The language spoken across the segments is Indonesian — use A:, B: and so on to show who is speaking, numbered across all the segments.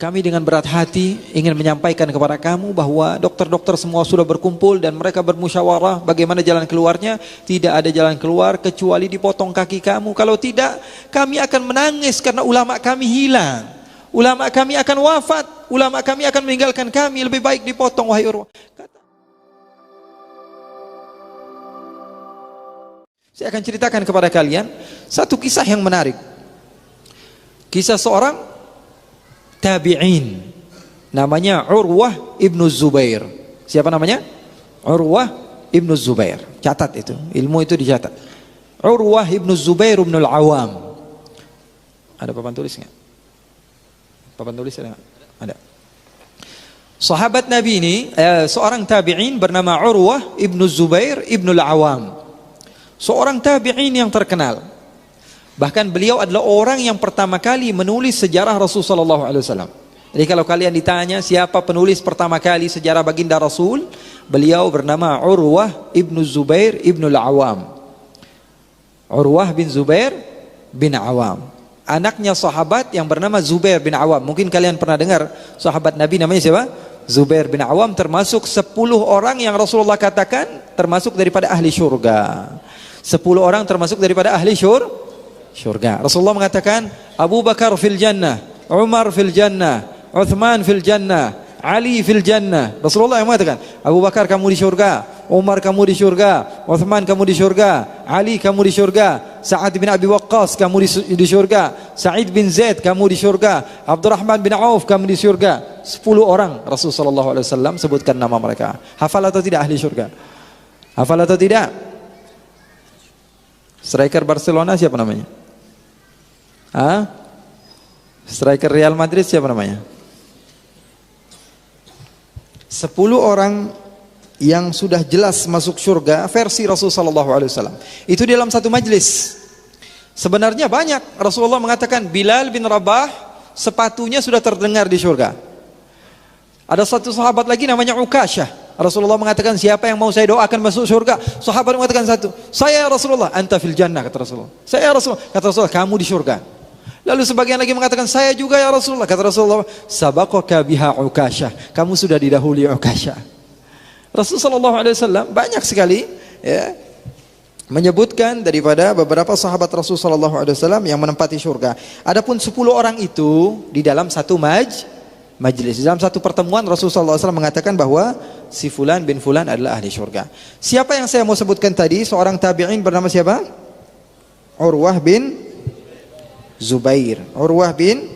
A: kami dengan berat hati ingin menyampaikan kepada kamu bahwa dokter-dokter semua sudah berkumpul dan mereka bermusyawarah bagaimana jalan keluarnya. Tidak ada jalan keluar kecuali dipotong kaki kamu. Kalau tidak, kami akan menangis karena ulama kami hilang. Ulama kami akan wafat. Ulama kami akan meninggalkan kami. Lebih baik dipotong, wahai Urwah. Saya akan ceritakan kepada kalian satu kisah yang menarik. Kisah seorang tabi'in, namanya Urwah ibnu Zubair. Siapa namanya? Urwah ibnu Zubair. Catat itu, ilmu itu dicatat. Urwah ibnu Zubair ibn al-Awam. Ada papan tulis nggak? Papan tulis ada nggak? Ada. Sahabat Nabi ini, seorang tabi'in bernama Urwah ibnu Zubair ibn al-Awam. Seorang tabi'in yang terkenal. Bahkan beliau adalah orang yang pertama kali menulis sejarah Rasulullah SAW. Jadi kalau kalian ditanya siapa penulis pertama kali sejarah baginda Rasul, beliau bernama Urwah ibnu Zubair ibn al-Awam. Urwah bin Zubair bin Awam, anaknya sahabat yang bernama Zubair bin Awam. Mungkin kalian pernah dengar sahabat Nabi namanya siapa? Zubair bin Awam, termasuk 10 orang yang Rasulullah katakan termasuk daripada ahli syurga. 10 orang termasuk daripada ahli syurga. Rasulullah mengatakan Abu Bakar fil jannah, Umar fil jannah, Uthman fil jannah, Ali fil jannah. Rasulullah yang mengatakan Abu Bakar kamu di syurga, Umar kamu di syurga, Uthman kamu di syurga, Ali kamu di syurga, Sa'ad bin Abi Waqqas kamu di syurga, Sa'id bin Zaid kamu di syurga, Abdurrahman bin Auf kamu di syurga. 10 orang Rasulullah SAW sebutkan nama mereka. Hafal atau tidak ahli syurga? Hafal atau tidak? Striker Barcelona siapa namanya? Striker Real Madrid siapa namanya? 10 orang yang sudah jelas masuk surga versi Rasulullah SAW. Itu dalam satu majlis. Sebenarnya banyak. Rasulullah mengatakan Bilal bin Rabah sepatunya sudah terdengar di surga. Ada satu sahabat lagi namanya Ukasyah. Rasulullah mengatakan siapa yang mau saya doakan masuk surga? Sahabat mengatakan satu, saya Rasulullah. Anta fil jannah, kata Rasulullah. Saya Rasulullah, kata Rasulullah, kamu di surga. Lalu sebagian lagi mengatakan saya juga ya Rasulullah. Kata Rasulullah, sabaqaka biha Ukasyah, kamu sudah didahului Ukasyah. Rasulullah SAW banyak sekali ya, menyebutkan daripada beberapa sahabat Rasulullah SAW yang menempati surga. Adapun 10 orang itu di dalam satu majlis. Dalam satu pertemuan Rasulullah SAW mengatakan bahwa si Fulan bin Fulan adalah ahli syurga. Siapa yang saya mau sebutkan tadi? Seorang tabi'in bernama siapa? Urwah bin Zubair. Urwah bin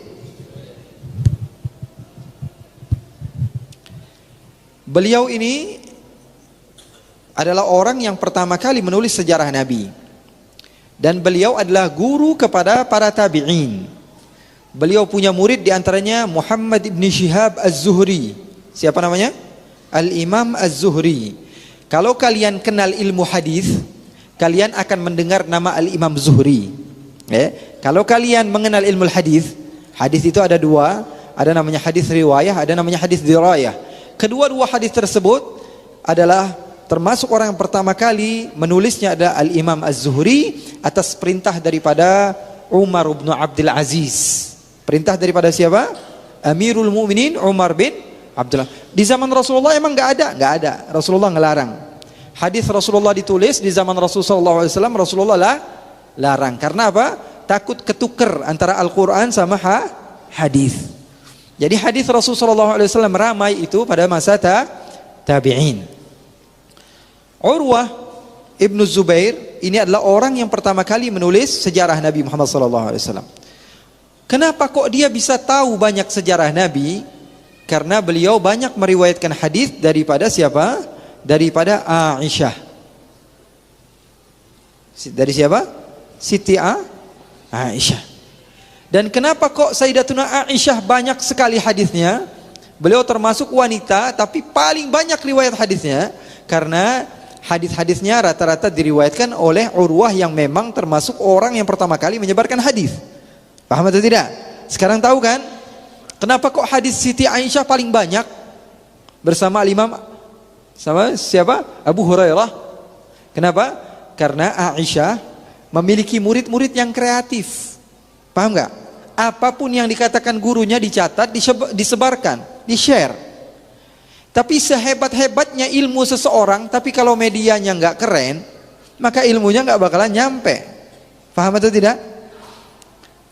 A: beliau ini adalah orang yang pertama kali menulis sejarah Nabi. Dan beliau adalah guru kepada para tabi'in. Beliau punya murid diantaranya Muhammad ibn Shihab Az-Zuhri. Siapa namanya? Al-Imam Az-Zuhri. Kalau kalian kenal ilmu hadis, kalian akan mendengar nama Al-Imam Zuhri. Kalau kalian mengenal ilmu hadis, hadis itu ada dua, ada namanya hadis riwayah, ada namanya hadis dirayah. Kedua-dua hadis tersebut adalah termasuk orang yang pertama kali menulisnya adalah Al-Imam Az-Zuhri atas perintah daripada Umar bin Abdul Aziz. Perintah daripada siapa? Amirul Mukminin Umar bin Abdullah. Di zaman Rasulullah emang nggak ada. Rasulullah ngelarang. Hadis Rasulullah ditulis di zaman Rasulullah SAW, Rasulullah larang. Karena apa? Takut ketuker antara Al-Quran sama hadis. Jadi hadis Rasulullah SAW ramai itu pada masa tabi'in. Urwah ibnu Zubair ini adalah orang yang pertama kali menulis sejarah Nabi Muhammad SAW. Kenapa kok dia bisa tahu banyak sejarah Nabi? Karena beliau banyak meriwayatkan hadis daripada siapa? Daripada Aisyah. Dari siapa? Siti Aisyah. Dan kenapa kok Sayyidatuna Aisyah banyak sekali hadisnya? Beliau termasuk wanita tapi paling banyak riwayat hadisnya karena hadis-hadisnya rata-rata diriwayatkan oleh Urwah yang memang termasuk orang yang pertama kali menyebarkan hadis. Paham atau tidak? Sekarang tahu kan? Kenapa kok hadis Siti Aisyah paling banyak bersama Imam sama siapa? Abu Hurairah. Kenapa? Karena Aisyah memiliki murid-murid yang kreatif. Paham enggak? apapun yang dikatakan gurunya dicatat, disebarkan, di-share. Tapi sehebat-hebatnya ilmu seseorang, tapi kalau medianya nggak keren, maka ilmunya nggak bakalan nyampe. Paham atau tidak?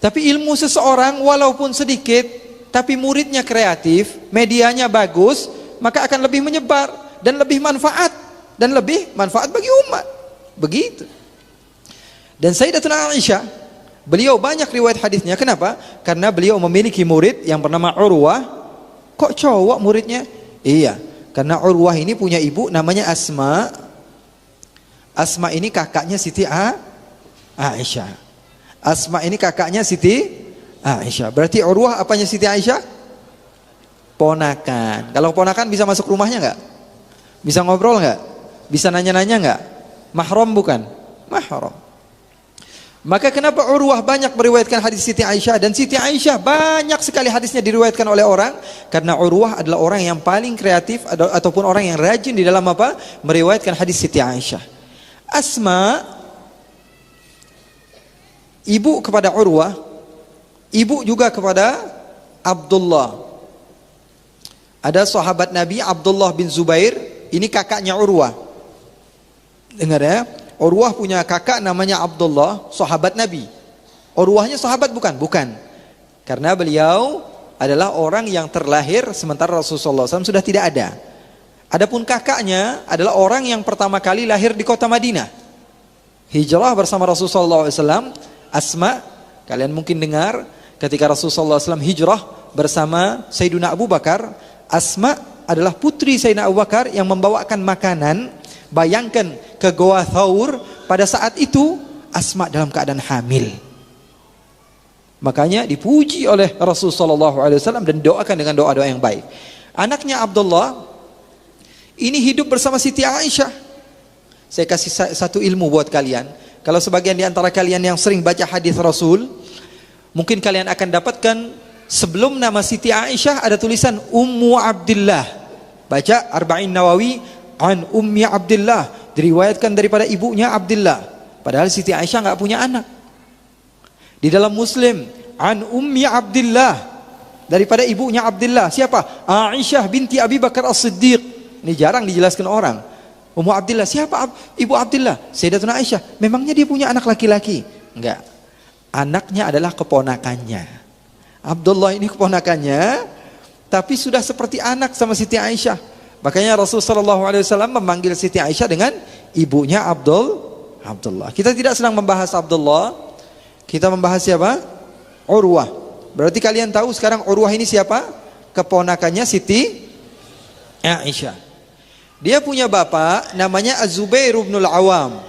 A: Tapi ilmu seseorang walaupun sedikit, tapi muridnya kreatif, medianya bagus, maka akan lebih menyebar dan lebih manfaat bagi umat. Begitu. Dan Sayyidatuna Aisyah, beliau banyak riwayat hadisnya. Kenapa? Karena beliau memiliki murid yang bernama Urwah. Kok cowok muridnya? Iya, karena Urwah ini punya ibu namanya Asma. Asma ini kakaknya Siti Aisyah. Asma ini kakaknya Siti Aisyah. Berarti Urwah apanya Siti Aisyah? Ponakan. Kalau ponakan bisa masuk rumahnya nggak? Bisa ngobrol nggak? Bisa nanya-nanya nggak? Mahram bukan? Mahram. Maka kenapa Urwah banyak meriwayatkan hadis Siti Aisyah, dan Siti Aisyah banyak sekali hadisnya diriwayatkan oleh orang? Karena Urwah adalah orang yang paling kreatif ataupun orang yang rajin di dalam apa? Meriwayatkan hadis Siti Aisyah. Asma, ibu kepada Urwah, ibu juga kepada Abdullah. Ada sahabat Nabi Abdullah bin Zubair, ini kakaknya Urwah. Dengar ya, Urwah punya kakak namanya Abdullah, sahabat Nabi. Urwahnya sahabat bukan? Bukan. Karena beliau adalah orang yang terlahir sementara Rasulullah SAW sudah tidak ada. Adapun kakaknya adalah orang yang pertama kali lahir di kota Madinah. Hijrah bersama Rasulullah SAW. Asma, kalian mungkin dengar ketika Rasulullah SAW hijrah bersama Sayyidina Abu Bakar. Asma adalah putri Sayyidina Abu Bakar yang membawakan makanan. Bayangkan ke Goa Thaur, pada saat itu Asma dalam keadaan hamil. Makanya dipuji oleh Rasulullah SAW dan doakan dengan doa-doa yang baik. Anaknya Abdullah ini hidup bersama Siti Aisyah. Saya kasih satu ilmu buat kalian. Kalau sebagian di antara kalian yang sering baca hadis Rasul, mungkin kalian akan dapatkan sebelum nama Siti Aisyah ada tulisan Ummu Abdillah. Baca Arba'in Nawawi, an Ummi Abdillah, diriwayatkan daripada ibunya Abdillah. Padahal Siti Aisyah nggak punya anak. Di dalam Muslim, an Ummi Abdillah, daripada ibunya Abdillah. Siapa? Aisyah binti Abi Bakar As-Siddiq. Ini jarang dijelaskan orang. Ummu Abdillah, siapa ibu Abdillah? Sayyidatuna Aisyah. Memangnya dia punya anak laki-laki? Enggak. Anaknya adalah keponakannya. Abdullah ini keponakannya, tapi sudah seperti anak sama Siti Aisyah. Makanya Rasulullah SAW memanggil Siti Aisyah dengan ibunya Abdullah. Kita tidak sedang membahas Abdullah, kita membahas siapa? Urwah. Berarti kalian tahu sekarang Urwah ini siapa? Keponakannya Siti Aisyah. Dia punya bapak namanya Az-Zubair bin Al-Awwam.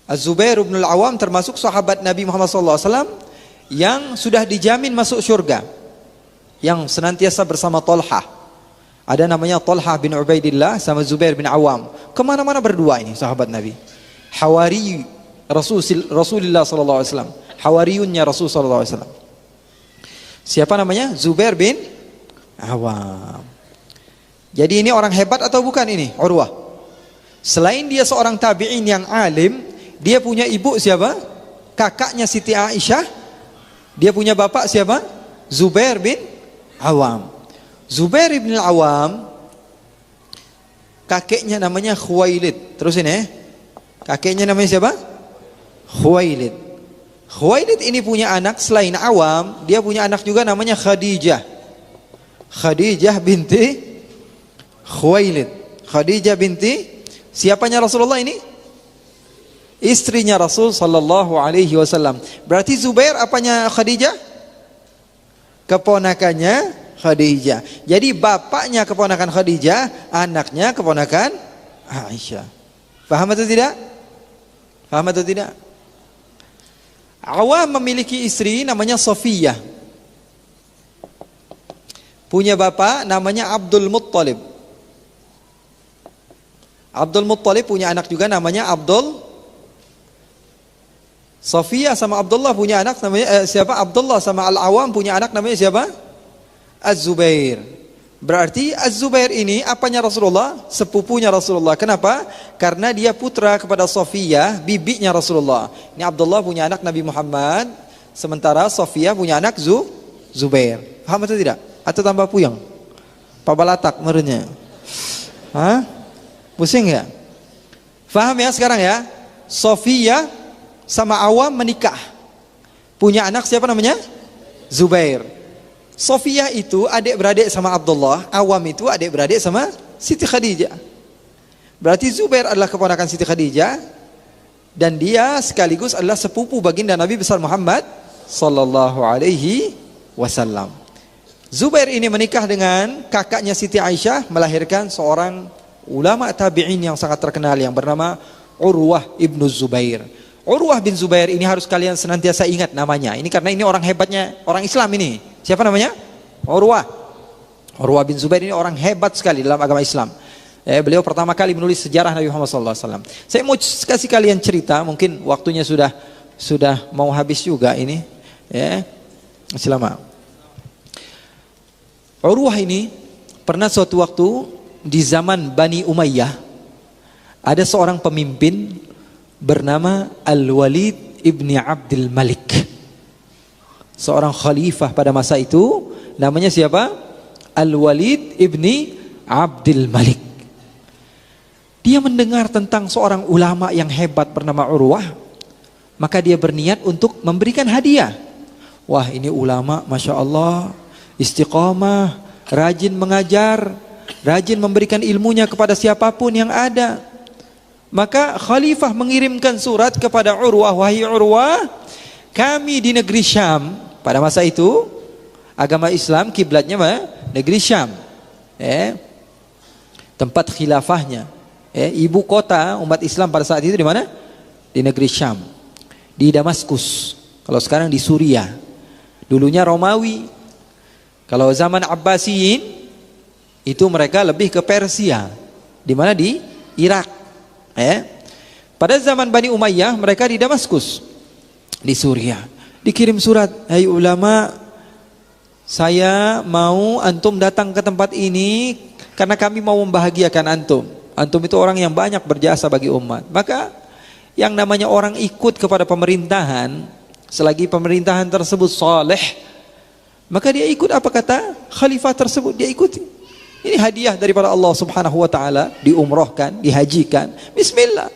A: Az-Zubair bin Al-Awwam termasuk sahabat Nabi Muhammad SAW yang sudah dijamin masuk surga, yang senantiasa bersama Talha. Ada namanya Talha bin Ubaidillah sama Zubair bin Awam. Kemana-mana berdua ini sahabat Nabi. Hawari Rasulullah SAW. Hawariyunnya Rasulullah SAW. Siapa namanya? Zubair bin Awam. Jadi ini orang hebat atau bukan ini? Urwah. Selain dia seorang tabi'in yang alim, dia punya ibu siapa? Kakaknya Siti Aisyah. Dia punya bapak siapa? Zubair bin Awam. Zubair bin Awam, kakeknya namanya Khuwailid. Terus ini, kakeknya namanya siapa? Khuwailid. Khuwailid ini punya anak selain Awam, dia punya anak juga namanya Khadijah. Khadijah binti Khuwailid. Khadijah binti siapanya Rasulullah ini? Istrinya Rasul sallallahu alaihi wasallam. Berarti Zubair apanya Khadijah? Keponakannya Khadijah. Jadi bapaknya keponakan Khadijah, anaknya keponakan Aisyah. Paham atau tidak? Paham atau tidak? Awam memiliki istri namanya Safiyah. Punya bapak namanya Abdul Muttalib. Abdul Muttalib punya anak juga namanya Abdul. Safiyah sama Abdullah punya anak namanya siapa? Abdullah sama Al-Awam punya anak namanya siapa? Az-Zubair. Berarti Az-Zubair ini apanya Rasulullah? Sepupunya Rasulullah. Kenapa? Karena dia putra kepada Safiyah, bibinya Rasulullah. Ini Abdullah punya anak Nabi Muhammad, Sementara Sofia punya anak Zubair. Paham atau tidak? Atau tambah puyeng? Pabalatak merenya. Hah? Pusing ya? Paham ya sekarang ya? Sofia sama Awam menikah. Punya anak siapa namanya? Zubair. Sofia itu adik-beradik sama Abdullah, Awam itu adik-beradik sama Siti Khadijah. Berarti Zubair adalah keponakan Siti Khadijah dan dia sekaligus adalah sepupu baginda Nabi besar Muhammad sallallahu alaihi wasallam. Zubair ini menikah dengan kakaknya Siti Aisyah, melahirkan seorang ulama tabi'in yang sangat terkenal yang bernama Urwah ibnu Zubair. Urwah bin Zubair ini harus kalian senantiasa ingat namanya. Ini karena ini orang hebatnya orang Islam ini. Siapa namanya? Urwah. Urwah bin Zubair ini orang hebat sekali dalam agama Islam. Beliau pertama kali menulis sejarah Nabi Muhammad SAW. Saya mau kasih kalian cerita, mungkin waktunya sudah mau habis juga ini. Ya, masih lama. Urwah ini pernah suatu waktu di zaman Bani Umayyah ada seorang pemimpin bernama Al-Walid ibni Abdul Malik. Seorang khalifah pada masa itu, namanya siapa? Al-Walid ibni Abdul Malik. Dia mendengar tentang seorang ulama yang hebat bernama Urwah, maka dia berniat untuk memberikan hadiah. Wah, ini ulama Masya Allah, istiqamah, rajin mengajar, rajin memberikan ilmunya kepada siapapun yang ada. Maka khalifah mengirimkan surat kepada Urwah, wahai Urwah, kami di negeri Syam, pada masa itu agama Islam kiblatnya negeri Syam, tempat khilafahnya, ibu kota umat Islam pada saat itu di mana? Di negeri Syam, di Damaskus. Kalau sekarang di Suriah, dulunya Romawi. Kalau zaman Abbasiyin itu mereka lebih ke Persia, di mana di Irak. Pada zaman Bani Umayyah mereka di Damaskus, di Suriah. Dikirim surat, hai ulama, saya mau antum datang ke tempat ini karena kami mau membahagiakan antum. Antum itu orang yang banyak berjasa bagi umat. Maka yang namanya orang ikut kepada pemerintahan, selagi pemerintahan tersebut saleh, maka dia ikut apa kata khalifah tersebut, dia ikuti. Ini hadiah daripada Allah Subhanahu wa taala, diumrohkan, dihajikan. Bismillah.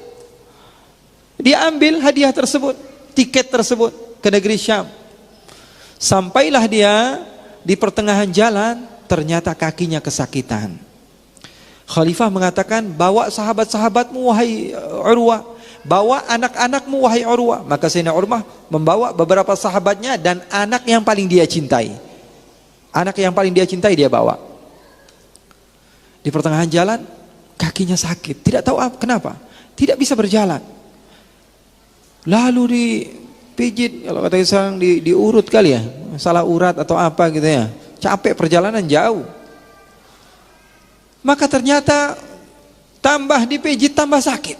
A: Dia ambil hadiah tersebut, tiket tersebut ke negeri Syam. Sampailah dia di pertengahan jalan, ternyata kakinya kesakitan. Khalifah mengatakan, bawa sahabat-sahabatmu wahai Urwah, bawa anak-anakmu wahai Urwah. Maka Sayyidina Urwah membawa beberapa sahabatnya dan anak yang paling dia cintai. Anak yang paling dia cintai dia bawa. Di pertengahan jalan kakinya sakit, tidak tahu kenapa, tidak bisa berjalan. Lalu dipijit, kalau kata sekarang diurut kali ya, salah urat atau apa gitu ya. Capek, perjalanan jauh. Maka ternyata tambah dipijit tambah sakit.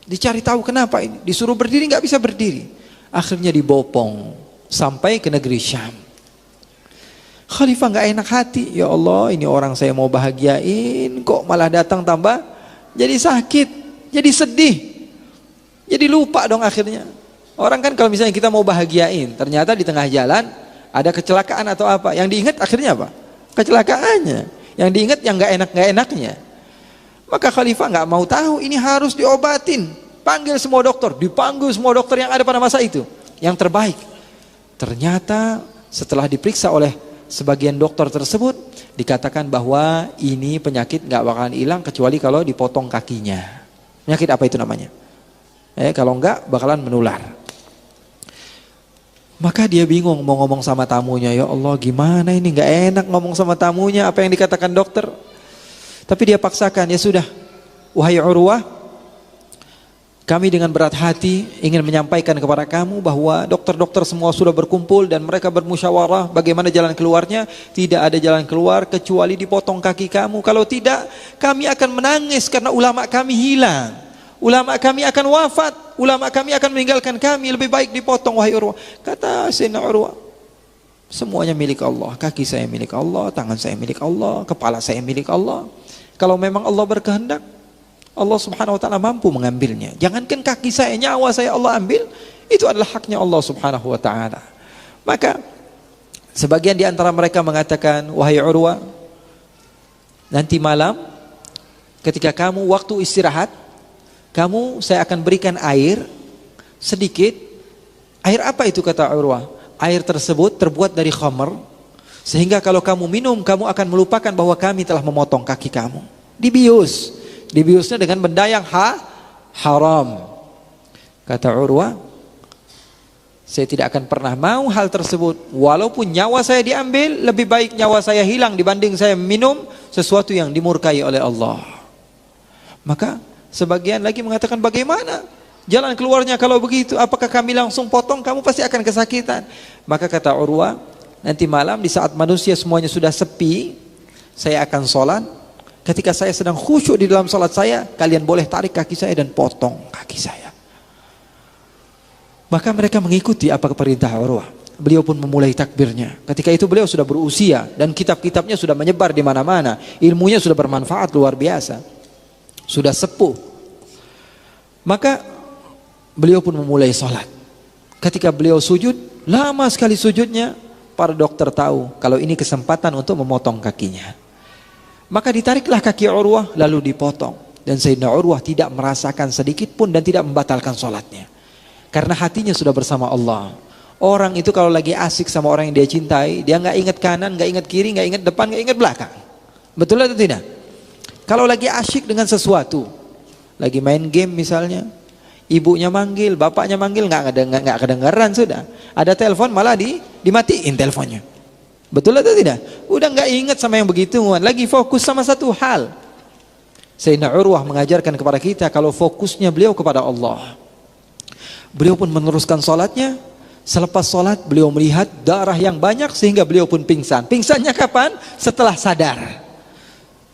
A: Dicari tahu kenapa ini, disuruh berdiri nggak bisa berdiri. Akhirnya dibopong sampai ke negeri Syam. Khalifah nggak enak hati, ya Allah, ini orang saya mau bahagiain kok malah datang tambah jadi sakit, jadi sedih, jadi lupa dong akhirnya. Orang kan kalau misalnya kita mau bahagiain, ternyata di tengah jalan ada kecelakaan atau apa, yang diingat akhirnya apa? Kecelakaannya. Yang diingat yang nggak enaknya. Maka Khalifah nggak mau tahu, ini harus diobatin. Panggil semua dokter, dipanggil semua dokter yang ada pada masa itu, yang terbaik. Ternyata setelah diperiksa oleh sebagian dokter tersebut, dikatakan bahwa ini penyakit nggak bakalan hilang kecuali kalau dipotong kakinya. Penyakit apa itu namanya? Kalau enggak bakalan menular. Maka dia bingung mau ngomong sama tamunya, ya Allah gimana ini, nggak enak ngomong sama tamunya apa yang dikatakan dokter. Tapi dia paksakan, ya sudah, wahai Urwah, kami dengan berat hati ingin menyampaikan kepada kamu bahwa dokter-dokter semua sudah berkumpul dan mereka bermusyawarah bagaimana jalan keluarnya. Tidak ada jalan keluar kecuali dipotong kaki kamu. Kalau tidak, kami akan menangis karena ulama kami hilang. Ulama kami akan wafat, ulama kami akan meninggalkan kami, lebih baik dipotong wahai Urwah. Kata Sayyidina Urwah, semuanya milik Allah, kaki saya milik Allah, tangan saya milik Allah, kepala saya milik Allah. Kalau memang Allah berkehendak, Allah Subhanahu wa ta'ala mampu mengambilnya. Jangankan kaki saya, nyawa saya Allah ambil, itu adalah haknya Allah Subhanahu wa ta'ala. Maka sebagian di antara mereka mengatakan, wahai Urwah, nanti malam ketika kamu waktu istirahat, saya akan berikan air sedikit. Air apa itu, kata Urwah? Air tersebut terbuat dari khamr, sehingga kalau kamu minum, kamu akan melupakan bahwa kami telah memotong kaki kamu. Dibiusnya dengan benda yang haram. Kata Urwah, saya tidak akan pernah mau hal tersebut. Walaupun nyawa saya diambil, lebih baik nyawa saya hilang dibanding saya minum sesuatu yang dimurkai oleh Allah. Maka sebagian lagi mengatakan, bagaimana jalan keluarnya kalau begitu? Apakah kami langsung potong? Kamu pasti akan kesakitan. Maka kata Urwah, nanti malam di saat manusia semuanya sudah sepi, saya akan sholat. Ketika saya sedang khusyuk di dalam sholat saya, kalian boleh tarik kaki saya dan potong kaki saya. Maka mereka mengikuti apa perintah Urwah. Beliau pun memulai takbirnya. Ketika itu beliau sudah berusia dan kitab-kitabnya sudah menyebar di mana-mana. Ilmunya sudah bermanfaat luar biasa. Sudah sepuh. Maka beliau pun memulai sholat. Ketika beliau sujud, lama sekali sujudnya. Para dokter tahu kalau ini kesempatan untuk memotong kakinya. Maka ditariklah kaki Urwah lalu dipotong. Dan Sayyidina Urwah tidak merasakan sedikit pun dan tidak membatalkan sholatnya. Karena hatinya sudah bersama Allah. Orang itu kalau lagi asik sama orang yang dia cintai, dia nggak ingat kanan, nggak ingat kiri, nggak ingat depan, nggak ingat belakang. Betul atau tidak? Kalau lagi asyik dengan sesuatu, lagi main game misalnya, ibunya manggil, bapaknya manggil, nggak kedengaran sudah. Ada telepon malah dimatiin teleponnya. Betul atau tidak? Udah nggak ingat sama yang begituan, lagi fokus sama satu hal. Sayyidina Urwah mengajarkan kepada kita kalau fokusnya beliau kepada Allah. Beliau pun meneruskan sholatnya. Selepas sholat beliau melihat darah yang banyak sehingga beliau pun pingsan. Pingsannya kapan? Setelah sadar.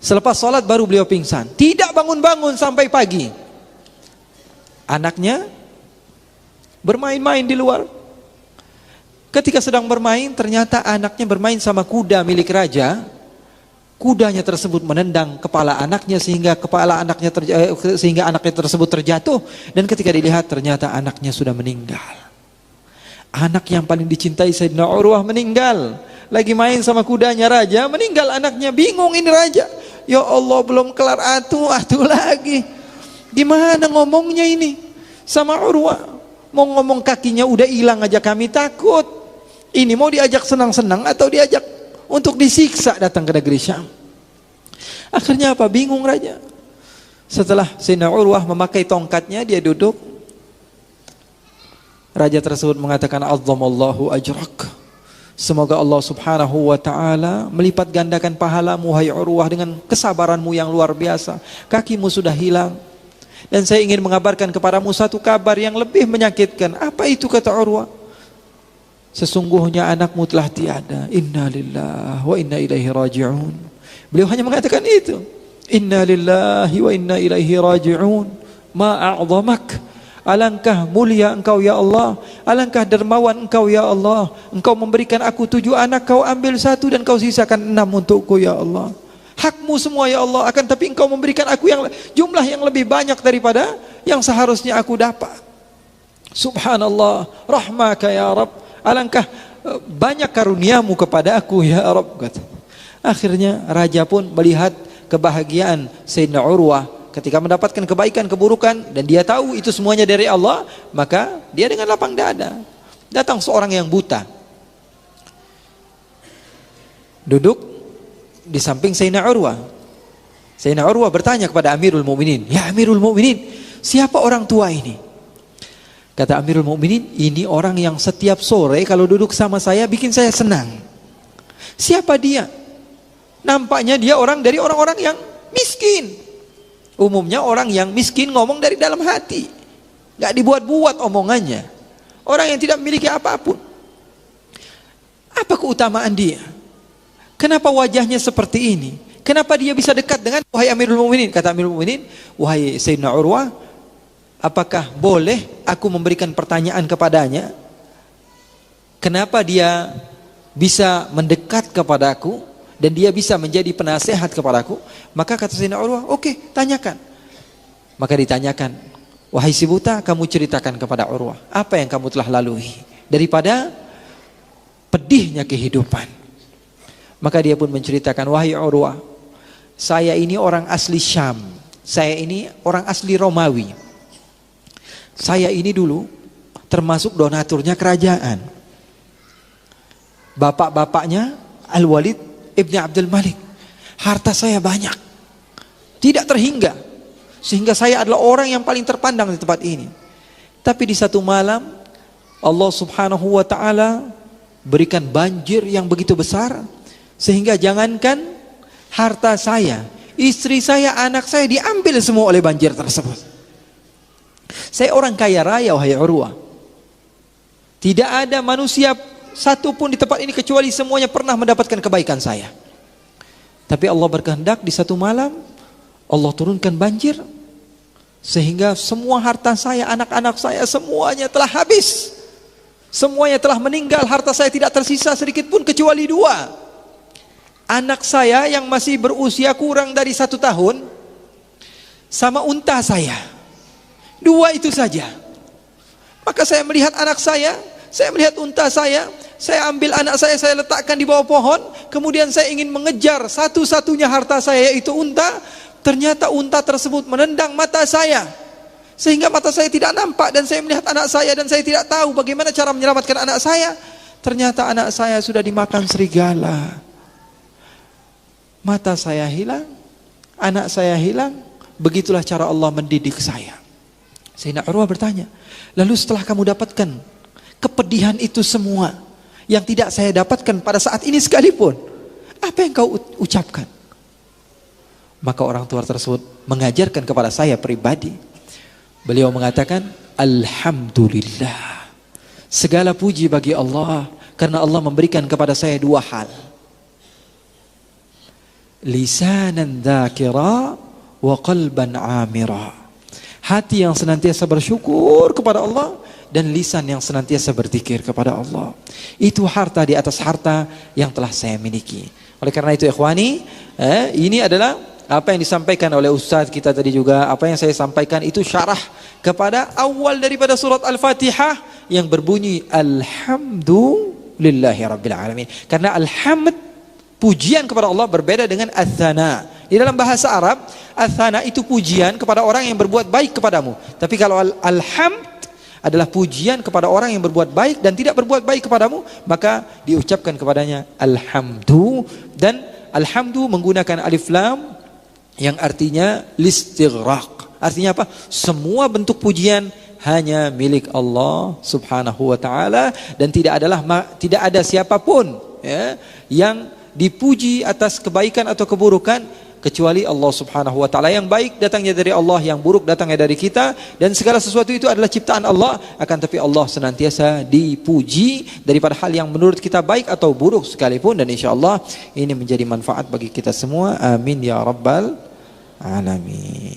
A: Selepas sholat baru beliau pingsan. Tidak bangun-bangun sampai pagi. Anaknya bermain-main di luar. Ketika sedang bermain, ternyata anaknya bermain sama kuda milik raja. Kudanya tersebut menendang kepala anaknya sehingga anaknya tersebut terjatuh, dan ketika dilihat ternyata anaknya sudah meninggal. Anak yang paling dicintai Sayyidina Urwah meninggal. Lagi main sama kudanya raja, meninggal anaknya. Bingung ini raja. Ya Allah, belum kelar atu lagi. Gimana ngomongnya ini sama Urwah? Mau ngomong kakinya udah hilang aja kami takut. Ini mau diajak senang-senang atau diajak untuk disiksa datang ke negeri Syam. Akhirnya apa? Bingung raja. Setelah Sayyidina Urwah memakai tongkatnya, dia duduk. Raja tersebut mengatakan, azzamallahu ajrak. Semoga Allah subhanahu wa ta'ala melipat gandakan pahalamu, hai Urwah, dengan kesabaranmu yang luar biasa. Kakimu sudah hilang, dan saya ingin mengabarkan kepadamu satu kabar yang lebih menyakitkan. Apa itu, kata Urwah? Sesungguhnya anakmu telah tiada. Inna lillahi wa inna ilaihi raji'un. Beliau hanya mengatakan itu. Inna lillahi wa inna ilaihi raji'un. Ma a'zamak. Alangkah mulia engkau ya Allah. Alangkah dermawan engkau ya Allah. Engkau memberikan aku 7 anak, kau ambil 1 dan kau sisakan 6 untukku ya Allah. Hakmu semua ya Allah, akan tapi engkau memberikan aku jumlah yang lebih banyak daripada yang seharusnya aku dapat. Subhanallah, rahmaka ya Rabb. Alangkah banyak karuniamu kepada aku ya Rabb. Akhirnya raja pun melihat kebahagiaan Sayyidina Urwah ketika mendapatkan kebaikan, keburukan, dan dia tahu itu semuanya dari Allah. Maka dia dengan lapang dada. Datang seorang yang buta, duduk di samping Sayyidina Urwah. Sayyidina Urwah bertanya kepada Amirul Mukminin, ya Amirul Mukminin, siapa orang tua ini? Kata Amirul Mukminin, ini orang yang setiap sore kalau duduk sama saya bikin saya senang. Siapa dia? Nampaknya dia dari orang-orang yang miskin. Umumnya orang yang miskin ngomong dari dalam hati, gak dibuat-buat omongannya. Orang yang tidak memiliki apapun. Apa keutamaan dia? Kenapa wajahnya seperti ini? Kenapa dia bisa dekat dengan wahai Amirul Mukminin? Kata Amirul Mukminin, wahai Sayyidina Urwah, apakah boleh aku memberikan pertanyaan kepadanya? Kenapa dia bisa mendekat kepadaku dan dia bisa menjadi penasehat kepadaku? Maka kata Sayyidina Urwah, oke, tanyakan. Maka ditanyakan, wahai si buta, kamu ceritakan kepada Urwah apa yang kamu telah lalui daripada pedihnya kehidupan. Maka dia pun menceritakan, wahai Urwah, saya ini orang asli Syam, saya ini orang asli Romawi. Saya ini dulu termasuk donaturnya kerajaan. Bapak-bapaknya Al-Walid Ibn Abdul Malik. Harta saya banyak, tidak terhingga, sehingga saya adalah orang yang paling terpandang di tempat ini. Tapi di satu malam Allah subhanahu wa ta'ala berikan banjir yang begitu besar, sehingga jangankan harta saya, istri saya, anak saya diambil semua oleh banjir tersebut. Saya orang kaya raya, wahai Urwah. Tidak ada manusia satupun di tempat ini kecuali semuanya pernah mendapatkan kebaikan saya. Tapi Allah berkehendak di satu malam Allah turunkan banjir, sehingga semua harta saya, anak-anak saya semuanya telah habis. Semuanya telah meninggal, harta saya tidak tersisa sedikit pun kecuali 2. Anak saya yang masih berusia kurang dari 1 tahun, sama unta saya. 2 itu saja. Maka saya melihat anak saya melihat unta saya ambil anak saya letakkan di bawah pohon, kemudian saya ingin mengejar satu-satunya harta saya, yaitu unta. Ternyata unta tersebut menendang mata saya, sehingga mata saya tidak nampak, dan saya melihat anak saya dan saya tidak tahu bagaimana cara menyelamatkan anak saya. Ternyata anak saya sudah dimakan serigala. Mata saya hilang, anak saya hilang. Begitulah cara Allah mendidik saya. Sayyidina Urwah bertanya, lalu setelah kamu dapatkan kepedihan itu semua yang tidak saya dapatkan pada saat ini sekalipun, apa yang kau ucapkan? Maka orang tua tersebut mengajarkan kepada saya pribadi. Beliau mengatakan, alhamdulillah, segala puji bagi Allah, karena Allah memberikan kepada saya 2 hal. Lisanan dzakira wa qalban amira. Hati yang senantiasa bersyukur kepada Allah, dan lisan yang senantiasa berzikir kepada Allah. Itu harta di atas harta yang telah saya miliki. Oleh karena itu ikhwani, ini adalah apa yang disampaikan oleh Ustaz kita tadi juga. Apa yang saya sampaikan itu syarah kepada awal daripada surat Al-Fatihah yang berbunyi Alhamdulillahi Rabbil Alamin. Karena alhamd, pujian kepada Allah, berbeda dengan ats-tsana. Di dalam bahasa Arab, ats-tsana itu pujian kepada orang yang berbuat baik kepadamu. Tapi kalau alhamd adalah pujian kepada orang yang berbuat baik dan tidak berbuat baik kepadamu, maka diucapkan kepadanya alhamdu. Dan alhamdu menggunakan alif lam yang artinya listighraq. Artinya apa? Semua bentuk pujian hanya milik Allah subhanahu wa ta'ala, dan tidak ada siapapun yang dipuji atas kebaikan atau keburukan kecuali Allah subhanahu wa ta'ala. Yang baik datangnya dari Allah, yang buruk datangnya dari kita, dan segala sesuatu itu adalah ciptaan Allah. Akan tapi Allah senantiasa dipuji daripada hal yang menurut kita baik atau buruk sekalipun, dan insyaallah ini menjadi manfaat bagi kita semua. Amin ya rabbal alamin.